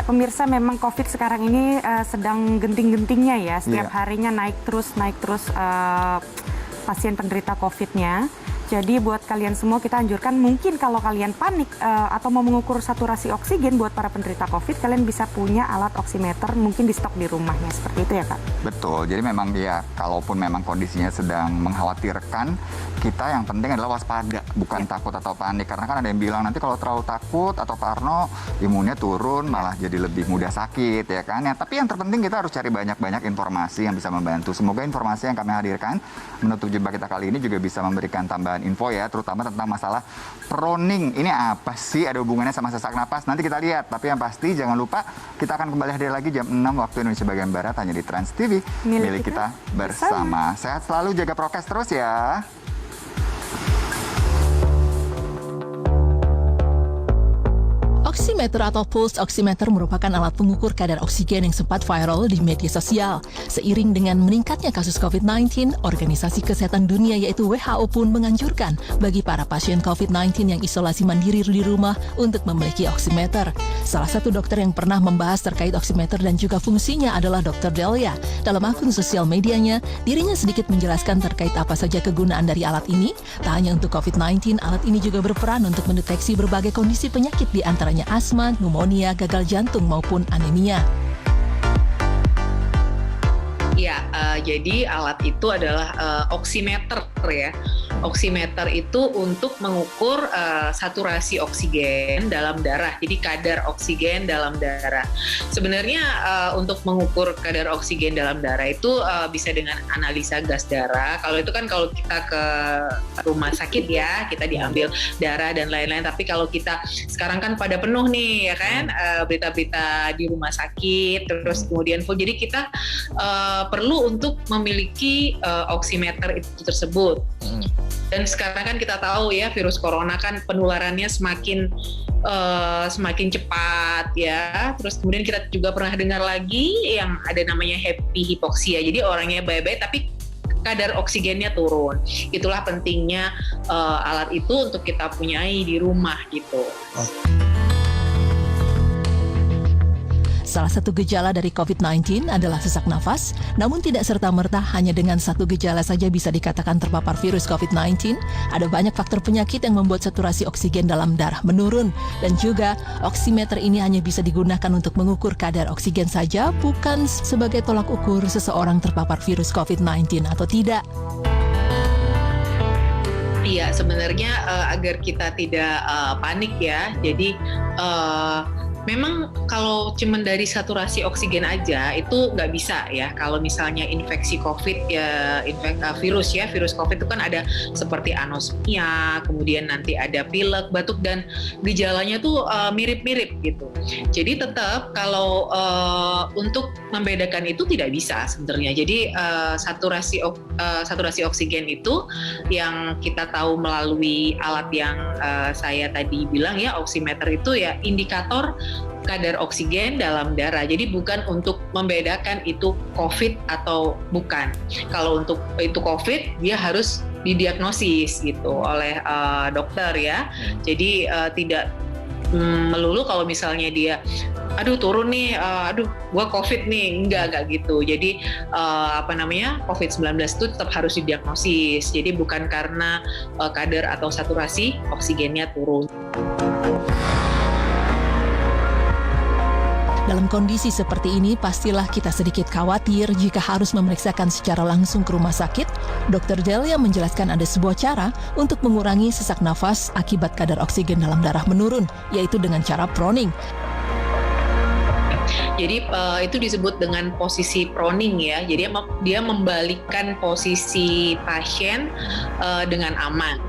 pemirsa, memang COVID sekarang ini sedang genting-gentingnya ya. Setiap harinya naik terus pasien penderita COVID-nya. Jadi buat kalian semua kita anjurkan, mungkin kalau kalian panik atau mau mengukur saturasi oksigen buat para penderita COVID, kalian bisa punya alat oximeter mungkin di stok di rumahnya, seperti itu ya Kak? Betul, jadi memang ya kalaupun memang kondisinya sedang mengkhawatirkan, kita yang penting adalah waspada, bukan takut atau panik. Karena kan ada yang bilang nanti kalau terlalu takut atau parno, imunnya turun, malah jadi lebih mudah sakit ya kan. Ya, tapi yang terpenting kita harus cari banyak-banyak informasi yang bisa membantu. Semoga informasi yang kami hadirkan menutup jumpa kita kali ini juga bisa memberikan tambahan info ya, terutama tentang masalah proning. Ini apa sih, ada hubungannya sama sesak napas? Nanti kita lihat, tapi yang pasti jangan lupa kita akan kembali hadir lagi jam 6 waktu Indonesia bagian Barat hanya di Trans TV, milik kita bersama. Sehat selalu, jaga prokes terus ya. Oximeter atau pulse oximeter merupakan alat pengukur kadar oksigen yang sempat viral di media sosial. Seiring dengan meningkatnya kasus COVID-19, Organisasi Kesehatan Dunia yaitu WHO pun menganjurkan bagi para pasien COVID-19 yang isolasi mandiri di rumah untuk memiliki oximeter. Salah satu dokter yang pernah membahas terkait oximeter dan juga fungsinya adalah Dr. Delia. Dalam akun sosial medianya, dirinya sedikit menjelaskan terkait apa saja kegunaan dari alat ini. Tak hanya untuk COVID-19, alat ini juga berperan untuk mendeteksi berbagai kondisi penyakit di antaranya asma, pneumonia, gagal jantung maupun anemia. Ya, jadi alat itu adalah oximeter ya. Oximeter itu untuk mengukur saturasi oksigen dalam darah. Jadi kadar oksigen dalam darah. Sebenarnya untuk mengukur kadar oksigen dalam darah itu bisa dengan analisa gas darah. Kalau itu kan kalau kita ke rumah sakit ya, kita diambil darah dan lain-lain. Tapi kalau kita sekarang kan pada penuh nih ya kan, berita-berita di rumah sakit, terus kemudian jadi kita perlu untuk memiliki oximeter itu tersebut. Dan sekarang kan kita tahu ya, virus corona kan penularannya semakin cepat ya. Terus kemudian kita juga pernah dengar lagi yang ada namanya happy hipoksia. Jadi orangnya baik-baik tapi kadar oksigennya turun. Itulah pentingnya alat itu untuk kita punyai di rumah gitu. Salah satu gejala dari COVID-19 adalah sesak nafas, namun tidak serta-merta hanya dengan satu gejala saja bisa dikatakan terpapar virus COVID-19. Ada banyak faktor penyakit yang membuat saturasi oksigen dalam darah menurun. Dan juga, oximeter ini hanya bisa digunakan untuk mengukur kadar oksigen saja, bukan sebagai tolak ukur seseorang terpapar virus COVID-19 atau tidak. Iya, sebenarnya agar kita tidak panik ya, jadi memang kalau cuma dari saturasi oksigen aja itu nggak bisa ya. Kalau misalnya infeksi COVID ya, virus COVID itu kan ada seperti anosmia, kemudian nanti ada pilek, batuk dan gejalanya tuh mirip-mirip gitu. Jadi tetap kalau untuk membedakan itu tidak bisa sebenarnya. Jadi saturasi oksigen itu yang kita tahu melalui alat yang saya tadi bilang ya, oximeter itu ya indikator kadar oksigen dalam darah. Jadi bukan untuk membedakan itu COVID atau bukan. Kalau untuk itu COVID, dia harus didiagnosis gitu oleh dokter ya. Jadi tidak melulu kalau misalnya dia aduh turun nih, gua COVID nih, enggak gitu. Jadi COVID-19 itu tetap harus didiagnosis. Jadi bukan karena kadar atau saturasi oksigennya turun. Dalam kondisi seperti ini, pastilah kita sedikit khawatir jika harus memeriksakan secara langsung ke rumah sakit. Dr. Delia menjelaskan ada sebuah cara untuk mengurangi sesak nafas akibat kadar oksigen dalam darah menurun, yaitu dengan cara proning. Jadi itu disebut dengan posisi proning ya. Jadi dia membalikkan posisi pasien dengan aman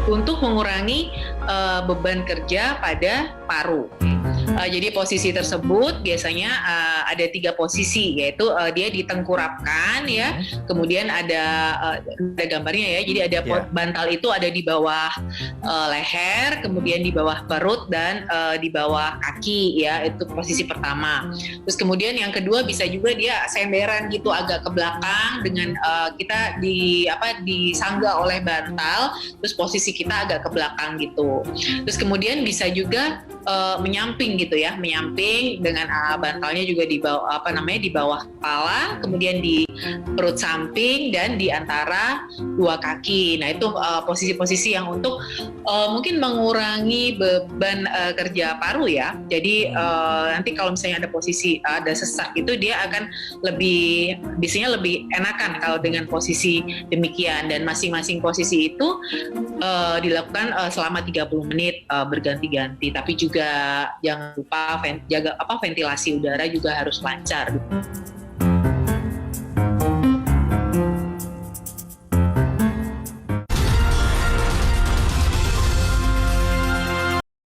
untuk mengurangi beban kerja pada paru. Jadi posisi tersebut biasanya ada 3 posisi, yaitu dia ditengkurapkan ya, kemudian ada gambarnya ya, jadi ada bantal itu ada di bawah leher, kemudian di bawah perut dan di bawah kaki ya, itu posisi pertama. Terus kemudian yang kedua bisa juga dia senderan gitu agak ke belakang dengan kita disangga oleh bantal, terus posisi kita agak ke belakang gitu. Terus kemudian bisa juga menyamping gitu ya, menyamping dengan bantalnya juga di bawah di bawah kepala, kemudian di perut samping dan di antara dua kaki. Nah, itu posisi-posisi yang untuk mungkin mengurangi beban kerja paru ya. Jadi nanti kalau misalnya ada sesak itu dia akan biasanya lebih enakan kalau dengan posisi demikian, dan masing-masing posisi itu dilakukan selama 30 menit berganti-ganti. Tapi juga jangan lupa jaga ventilasi udara juga harus lancar.